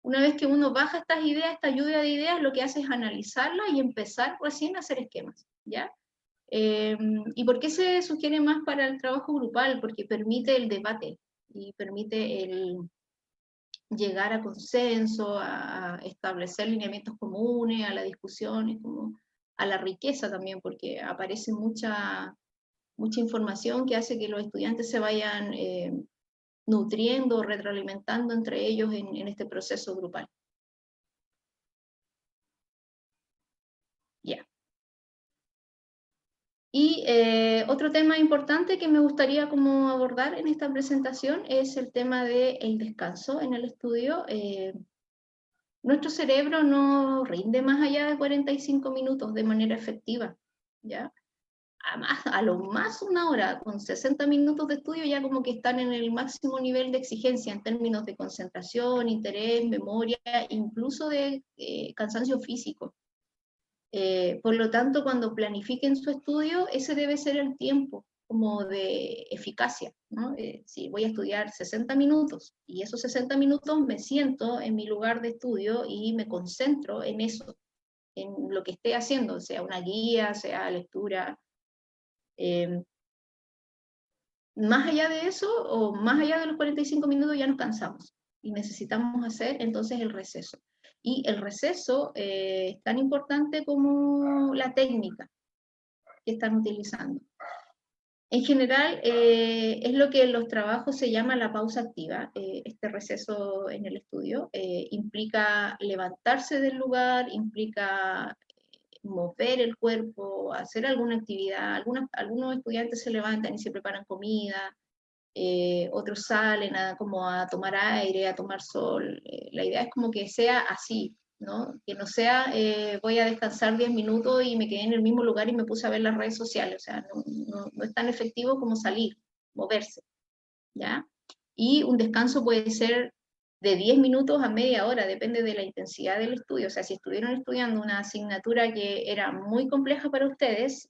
Una vez que uno baja estas ideas, esta lluvia de ideas, lo que hace es analizarlas y empezar recién a hacer esquemas, ¿ya? ¿Y por qué se sugiere más para el trabajo grupal? Porque permite el debate y permite el llegar a consenso, a establecer lineamientos comunes, a la discusión, como a la riqueza también, porque aparece mucha información que hace que los estudiantes se vayan nutriendo, retroalimentando entre ellos en este proceso grupal. Ya. Y otro tema importante que me gustaría como abordar en esta presentación es el tema del descanso en el estudio. Nuestro cerebro no rinde más allá de 45 minutos de manera efectiva, ¿ya? A lo más una hora, con 60 minutos de estudio ya como que están en el máximo nivel de exigencia en términos de concentración, interés, memoria, incluso de cansancio físico. Por lo tanto, cuando planifiquen su estudio, ese debe ser el tiempo como de eficacia, ¿no? Si voy a estudiar 60 minutos y esos 60 minutos me siento en mi lugar de estudio y me concentro en eso, en lo que esté haciendo, sea una guía, sea lectura. Más allá de eso, o más allá de los 45 minutos, ya nos cansamos y necesitamos hacer entonces el receso. Y el receso es tan importante como la técnica que están utilizando. En general, es lo que en los trabajos se llama la pausa activa. Este receso en el estudio implica levantarse del lugar, implica mover el cuerpo, hacer alguna actividad. Algunos estudiantes se levantan y se preparan comida, otros salen como a tomar aire, a tomar sol. La idea es como que sea así, ¿no? Que no sea voy a descansar 10 minutos y me quedé en el mismo lugar y me puse a ver las redes sociales. O sea, no es tan efectivo como salir, moverse, ¿ya? Y un descanso puede ser de 10 minutos a media hora, depende de la intensidad del estudio. O sea, si estuvieron estudiando una asignatura que era muy compleja para ustedes,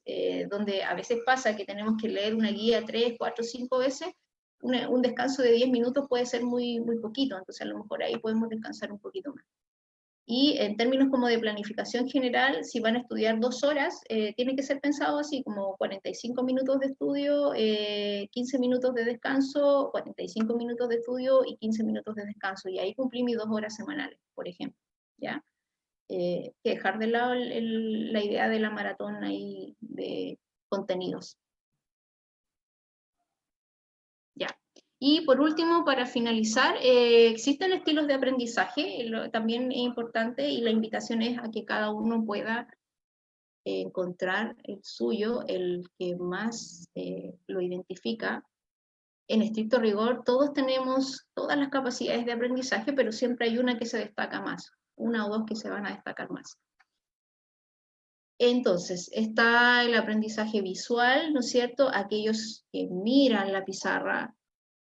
donde a veces pasa que tenemos que leer una guía 3, 4, 5 veces, un descanso de 10 minutos puede ser muy, muy poquito, entonces a lo mejor ahí podemos descansar un poquito más. Y en términos como de planificación general, si van a estudiar 2 horas, tiene que ser pensado así, como 45 minutos de estudio, 15 minutos de descanso, 45 minutos de estudio y 15 minutos de descanso. Y ahí cumplí mis 2 horas semanales, por ejemplo, ¿ya? Que dejar de lado la idea de la maratón ahí de contenidos. Ya. Y por último, para finalizar, existen estilos de aprendizaje, también es importante, y la invitación es a que cada uno pueda encontrar el suyo, el que más lo identifica. En estricto rigor, todos tenemos todas las capacidades de aprendizaje, pero siempre hay una que se destaca más, una o dos que se van a destacar más. Entonces, está el aprendizaje visual, ¿no es cierto? Aquellos que miran la pizarra,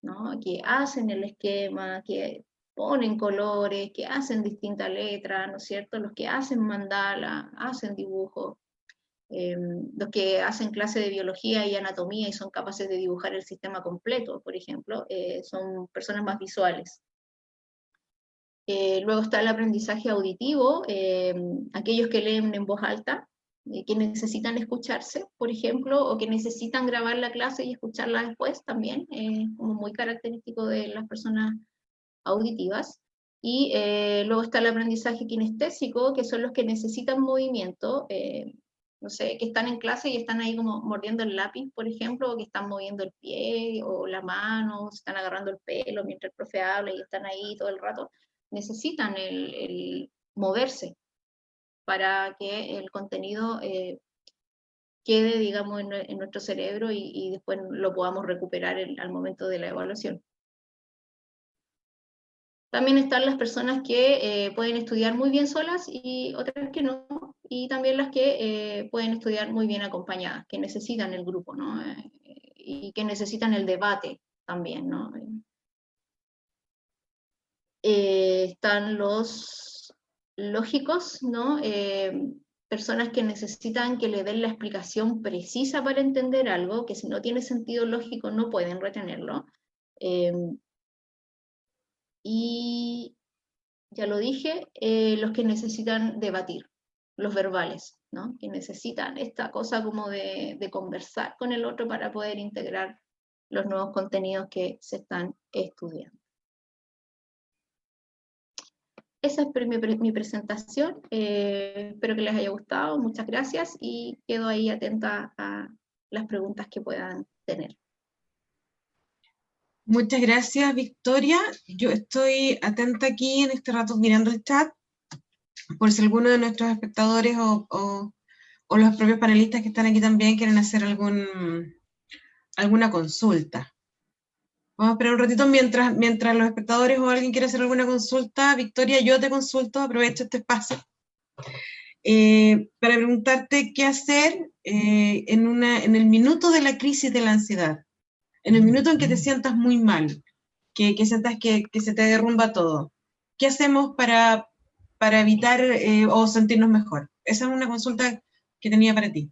¿no? Que hacen el esquema, que ponen colores, que hacen distintas letras, ¿no es cierto? Los que hacen mandala, hacen dibujos, los que hacen clase de biología y anatomía y son capaces de dibujar el sistema completo, por ejemplo, son personas más visuales. Luego está el aprendizaje auditivo, aquellos que leen en voz alta, que necesitan escucharse, por ejemplo, o que necesitan grabar la clase y escucharla después también, como muy característico de las personas auditivas. Y luego está el aprendizaje kinestésico, que son los que necesitan movimiento, no sé, que están en clase y están ahí como mordiendo el lápiz, por ejemplo, o que están moviendo el pie o la mano, se están agarrando el pelo mientras el profe habla y están ahí todo el rato. Necesitan el moverse para que el contenido quede, digamos, en nuestro cerebro y después lo podamos recuperar al momento de la evaluación. También están las personas que pueden estudiar muy bien solas y otras que no, y también las que pueden estudiar muy bien acompañadas, que necesitan el grupo, ¿no? Y que necesitan el debate también, ¿no? Están los lógicos, ¿no? Personas que necesitan que le den la explicación precisa para entender algo, que si no tiene sentido lógico no pueden retenerlo. Y ya lo dije, los que necesitan debatir, los verbales, ¿no? Que necesitan esta cosa como de conversar con el otro para poder integrar los nuevos contenidos que se están estudiando. Esa es mi presentación, espero que les haya gustado, muchas gracias y quedo ahí atenta a las preguntas que puedan tener. Muchas gracias, Victoria. Yo estoy atenta aquí en este rato mirando el chat, por si alguno de nuestros espectadores o los propios panelistas que están aquí también quieren hacer alguna consulta. Vamos a esperar un ratito mientras los espectadores o alguien quiere hacer alguna consulta. Victoria, yo te consulto, aprovecho este espacio para preguntarte qué hacer en el minuto de la crisis de la ansiedad, en el minuto en que te sientas muy mal, que sientas que se te derrumba todo. ¿Qué hacemos para evitar o sentirnos mejor? Esa es una consulta que tenía para ti.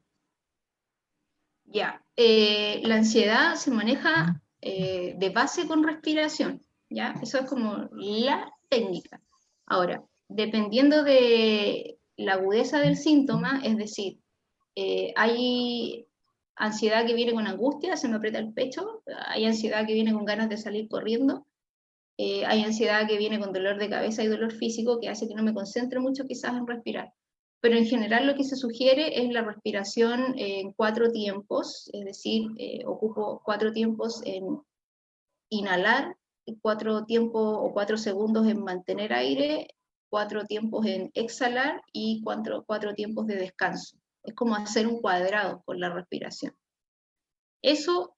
Ya, la ansiedad se maneja de base con respiración, ¿ya? Eso es como la técnica. Ahora, dependiendo de la agudeza del síntoma, es decir, hay ansiedad que viene con angustia, se me aprieta el pecho, hay ansiedad que viene con ganas de salir corriendo, hay ansiedad que viene con dolor de cabeza y dolor físico que hace que no me concentre mucho quizás en respirar. Pero en general lo que se sugiere es la respiración en 4 tiempos, es decir, ocupo 4 tiempos en inhalar, 4 tiempos o 4 segundos en mantener aire, 4 tiempos en exhalar y 4 tiempos de descanso. Es como hacer un cuadrado con la respiración. Eso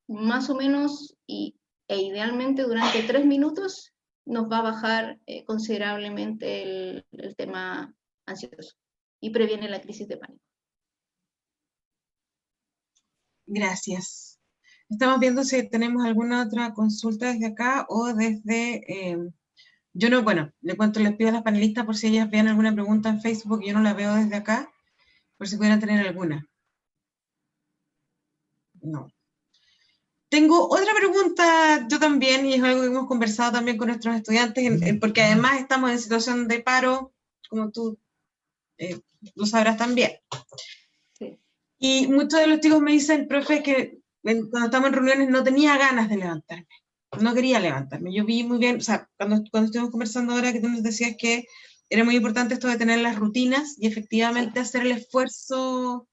más o menos e idealmente durante 3 minutos nos va a bajar considerablemente el tema ansioso y previene la crisis de pánico. Gracias. Estamos viendo si tenemos alguna otra consulta desde acá o desde... yo no, bueno, les pido a las panelistas por si ellas vean alguna pregunta en Facebook, yo no la veo desde acá, por si pudieran tener alguna. No. Tengo otra pregunta yo también, y es algo que hemos conversado también con nuestros estudiantes, porque además estamos en situación de paro, como tú lo sabrás también. Sí. Y muchos de los chicos me dicen, profe, que cuando estamos en reuniones no tenía ganas de levantarme, no quería levantarme. Yo vi muy bien, o sea, cuando estuvimos conversando ahora que tú nos decías que era muy importante esto de tener las rutinas y efectivamente hacer el esfuerzo.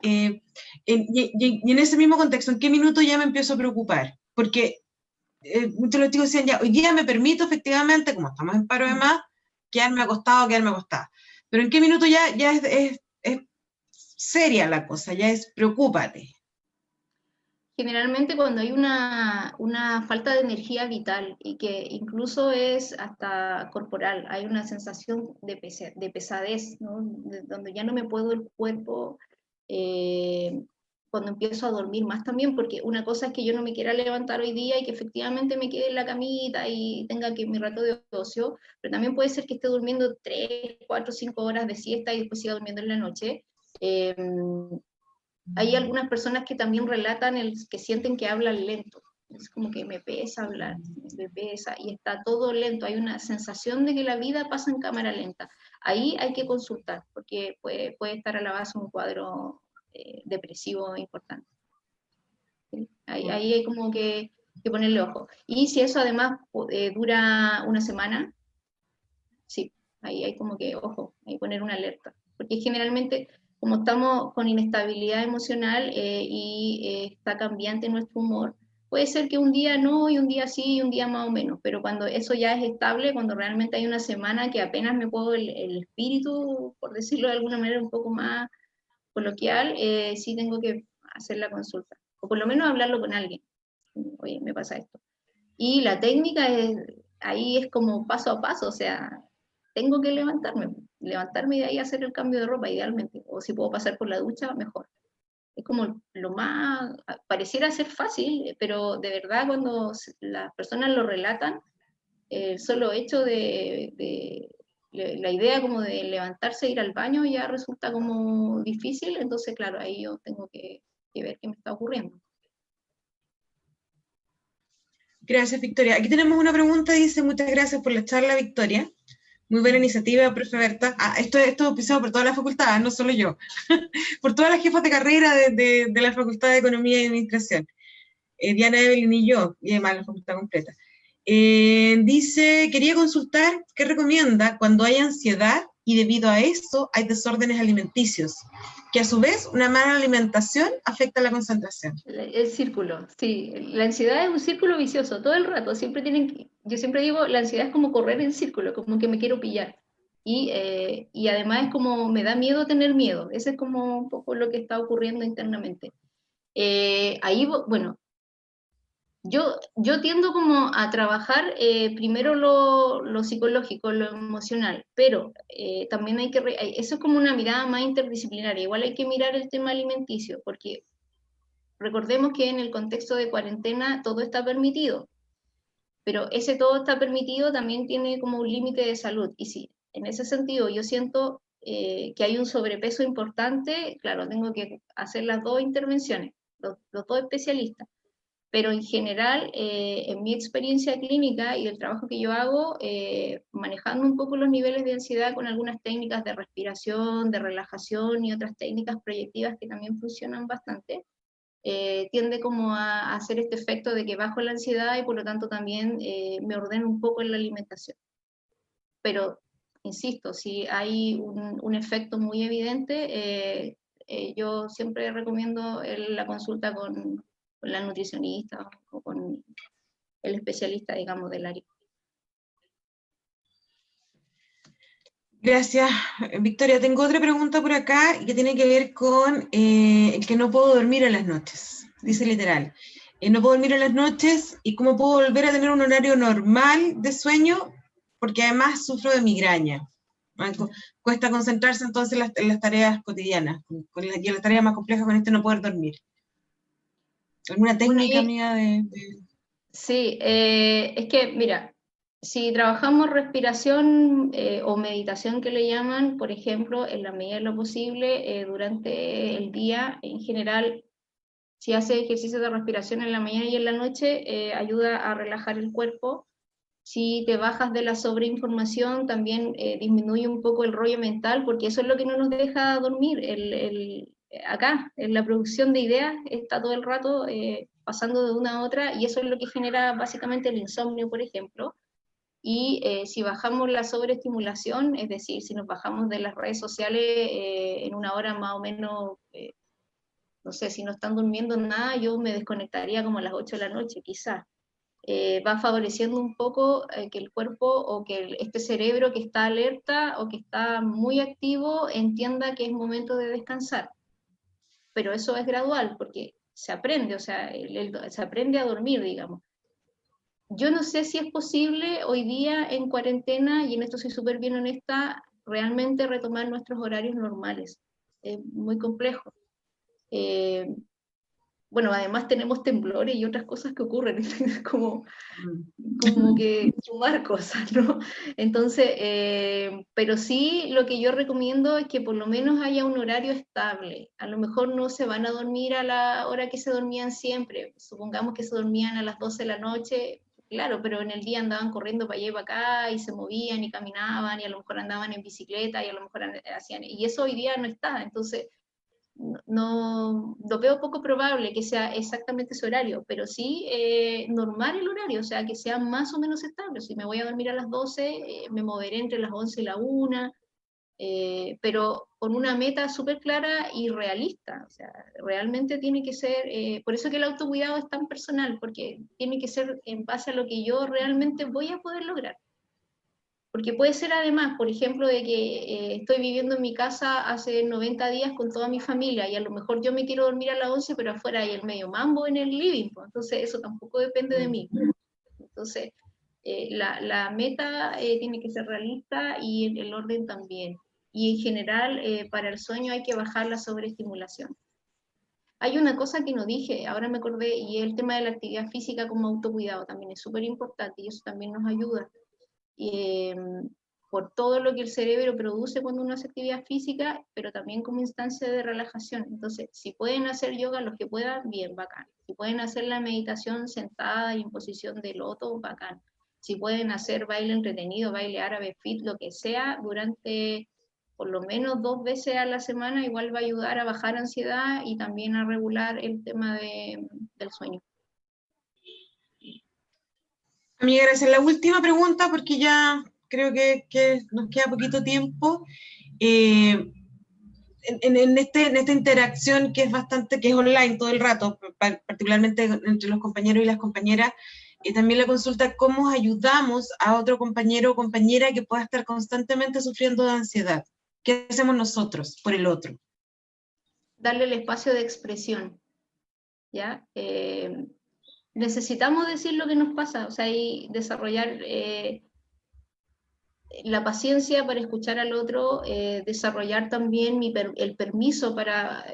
Y en ese mismo contexto, ¿en qué minuto ya me empiezo a preocupar? Porque muchos de los chicos decían, ya, hoy día me permito efectivamente, como estamos en paro de más, quedarme acostada. Pero ¿en qué minuto ya es seria la cosa, ya es preocúpate? Generalmente cuando hay una falta de energía vital y que incluso es hasta corporal, hay una sensación de pesadez, ¿no? Donde ya no me puedo el cuerpo, cuando empiezo a dormir más también, porque una cosa es que yo no me quiera levantar hoy día y que efectivamente me quede en la camita y tenga que mi rato de ocio, pero también puede ser que esté durmiendo 3, 4, 5 horas de siesta y después siga durmiendo en la noche. Hay algunas personas que también relatan que sienten que hablan lento. Es como que me pesa hablar, me pesa, y está todo lento. Hay una sensación de que la vida pasa en cámara lenta. Ahí hay que consultar, porque puede estar a la base un cuadro depresivo importante. ¿Sí? Ahí hay como que ponerle ojo. Y si eso además dura una semana, sí, ahí hay como que, ojo, hay que poner una alerta. Porque generalmente, como estamos con inestabilidad emocional y está cambiante nuestro humor, puede ser que un día no, y un día sí, y un día más o menos, pero cuando eso ya es estable, cuando realmente hay una semana que apenas me puedo el espíritu, por decirlo de alguna manera, un poco más coloquial, sí tengo que hacer la consulta, o por lo menos hablarlo con alguien. Oye, me pasa esto. Y la técnica ahí es como paso a paso, o sea, tengo que levantarme y de ahí hacer el cambio de ropa idealmente, o si puedo pasar por la ducha, mejor. Es como lo más, pareciera ser fácil, pero de verdad cuando las personas lo relatan, el solo hecho la idea como de levantarse e ir al baño ya resulta como difícil, entonces claro, ahí yo tengo que ver qué me está ocurriendo. Gracias, Victoria. Aquí tenemos una pregunta, dice, muchas gracias por la charla, Victoria. Muy buena iniciativa, profe Berta. Esto es pisado por toda la facultad, no solo yo. Por todas las jefas de carrera de la Facultad de Economía y Administración. Diana, Evelyn y yo, y además la facultad completa. Dice, quería consultar qué recomienda cuando hay ansiedad y debido a eso hay desórdenes alimenticios, que a su vez una mala alimentación afecta la concentración. El círculo, sí. La ansiedad es un círculo vicioso todo el rato. Yo siempre digo, la ansiedad es como correr en círculo, como que me quiero pillar. Y además es como me da miedo tener miedo. Ese es como un poco lo que está ocurriendo internamente. Ahí, bueno, yo tiendo como a trabajar primero lo psicológico, lo emocional, pero también eso es como una mirada más interdisciplinaria. Igual hay que mirar el tema alimenticio, porque recordemos que en el contexto de cuarentena todo está permitido, pero ese todo está permitido también tiene como un límite de salud. Y si en ese sentido yo siento que hay un sobrepeso importante, claro, tengo que hacer las dos intervenciones, los dos especialistas. Pero en general, en mi experiencia clínica y el trabajo que yo hago, manejando un poco los niveles de ansiedad con algunas técnicas de respiración, de relajación y otras técnicas proyectivas que también funcionan bastante, tiende como a hacer este efecto de que bajo la ansiedad y por lo tanto también me ordeno un poco en la alimentación. Pero, insisto, si hay un efecto muy evidente, yo siempre recomiendo la consulta con la nutricionista o con el especialista, digamos, del área. Gracias, Victoria. Tengo otra pregunta por acá que tiene que ver con el que no puedo dormir en las noches. Dice literal, no puedo dormir en las noches y cómo puedo volver a tener un horario normal de sueño porque además sufro de migraña. Cuesta concentrarse entonces en las tareas cotidianas y en las tareas más complejas con no poder dormir. ¿Alguna Bueno, técnica, amiga? Sí, es que, mira, si trabajamos respiración o meditación que le llaman, por ejemplo, en la medida de lo posible, durante el día, en general, si hace ejercicio de respiración en la mañana y en la noche, ayuda a relajar el cuerpo. Si te bajas de la sobreinformación, también disminuye un poco el rollo mental, porque eso es lo que no nos deja dormir. Acá, en la producción de ideas, está todo el rato pasando de una a otra, y eso es lo que genera básicamente el insomnio, por ejemplo. Y si bajamos la sobreestimulación, es decir, si nos bajamos de las redes sociales en una hora más o menos, no sé, si no están durmiendo nada, yo me desconectaría como a las 8 de la noche, quizás. Va favoreciendo un poco que el cuerpo o que este cerebro que está alerta o que está muy activo entienda que es momento de descansar. Pero eso es gradual porque se aprende, o sea, se aprende a dormir, digamos. Yo no sé si es posible hoy día en cuarentena, y en esto soy súper bien honesta, realmente retomar nuestros horarios normales. Es muy complejo. Eh, bueno, además tenemos temblores y otras cosas que ocurren, como que sumar cosas, ¿no? Entonces, pero sí lo que yo recomiendo es que por lo menos haya un horario estable. A lo mejor no se van a dormir a la hora que se dormían siempre. Supongamos que se dormían a las 12 de la noche, claro, pero en el día andaban corriendo para allá y para acá y se movían y caminaban y a lo mejor andaban en bicicleta y a lo mejor hacían... Y eso hoy día no está, entonces no lo veo poco probable que sea exactamente ese horario, pero sí normal el horario, o sea, que sea más o menos estable. Si me voy a dormir a las 12, me moveré entre las 11 y la 1, pero con una meta súper clara y realista. O sea, realmente tiene que ser, por eso que el autocuidado es tan personal, porque tiene que ser en base a lo que yo realmente voy a poder lograr. Porque puede ser además, por ejemplo, de que estoy viviendo en mi casa hace 90 días con toda mi familia y a lo mejor yo me quiero dormir a las 11, pero afuera hay el medio mambo en el living, pues, entonces eso tampoco depende de mí. Entonces, la meta tiene que ser realista y el orden también. Y en general, para el sueño hay que bajar la sobreestimulación. Hay una cosa que no dije, ahora me acordé, y el tema de la actividad física como autocuidado también es súper importante y eso también nos ayuda. Por todo lo que el cerebro produce cuando uno hace actividad física, pero también como instancia de relajación. Entonces, si pueden hacer yoga, los que puedan, bien, bacán. Si pueden hacer la meditación sentada y en posición de loto, bacán. Si pueden hacer baile entretenido, baile árabe, fit, lo que sea, durante por lo menos 2 veces a la semana, igual va a ayudar a bajar ansiedad y también a regular el tema del sueño. Amiga, gracias. La última pregunta, porque ya creo que nos queda poquito tiempo. En esta interacción que es bastante, que es online todo el rato, particularmente entre los compañeros y las compañeras, también la consulta, ¿cómo ayudamos a otro compañero o compañera que pueda estar constantemente sufriendo de ansiedad? ¿Qué hacemos nosotros por el otro? Darle el espacio de expresión, ¿ya? Necesitamos decir lo que nos pasa, o sea, y desarrollar la paciencia para escuchar al otro, desarrollar también el permiso para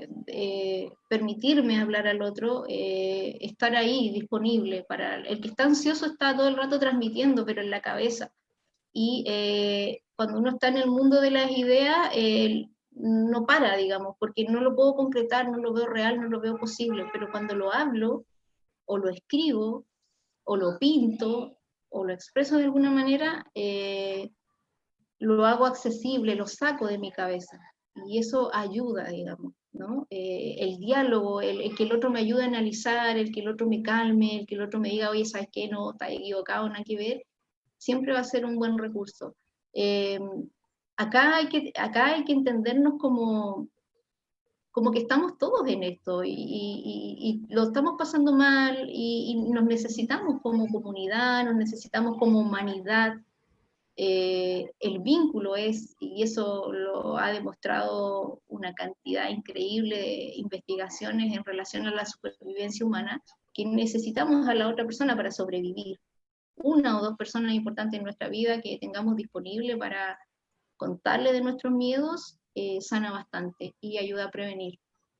permitirme hablar al otro, estar ahí disponible. Para el que está ansioso está todo el rato transmitiendo, pero en la cabeza. Y cuando uno está en el mundo de las ideas, no para, digamos, porque no lo puedo concretar, no lo veo real, no lo veo posible, pero cuando lo hablo, o lo escribo, o lo pinto, o lo expreso de alguna manera, lo hago accesible, lo saco de mi cabeza. Y eso ayuda, digamos, ¿no? El diálogo, el que el otro me ayude a analizar, el que el otro me calme, el que el otro me diga, oye, ¿sabes qué? No, está equivocado, nada que ver, siempre va a ser un buen recurso. Acá hay que entendernos como que estamos todos en esto y lo estamos pasando mal y nos necesitamos como comunidad, nos necesitamos como humanidad. El vínculo es, y eso lo ha demostrado una cantidad increíble de investigaciones en relación a la supervivencia humana, que necesitamos a la otra persona para sobrevivir. Una o dos personas importantes en nuestra vida que tengamos disponible para contarle de nuestros miedos, sana bastante y ayuda a prevenir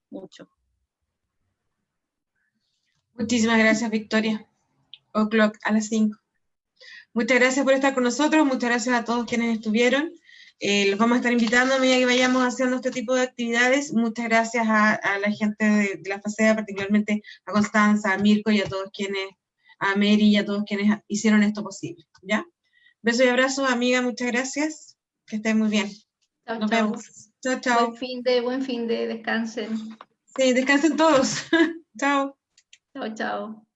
mucho. Muchísimas gracias, Victoria. O'Clock a las 5. Muchas gracias por estar con nosotros, muchas gracias a todos quienes estuvieron. Los vamos a estar invitando a medida que vayamos haciendo este tipo de actividades. Muchas gracias a la gente de la FACEA, particularmente a Constanza, a Mirko y a todos quienes, a Mary y a todos quienes hicieron esto posible. ¿Ya? Besos y abrazos, amiga, muchas gracias. Que estén muy bien. Chao, Nos chao. vemos. Chao, chao. Buen fin de, descansen. Sí, descansen todos. Chao. Chao, chao.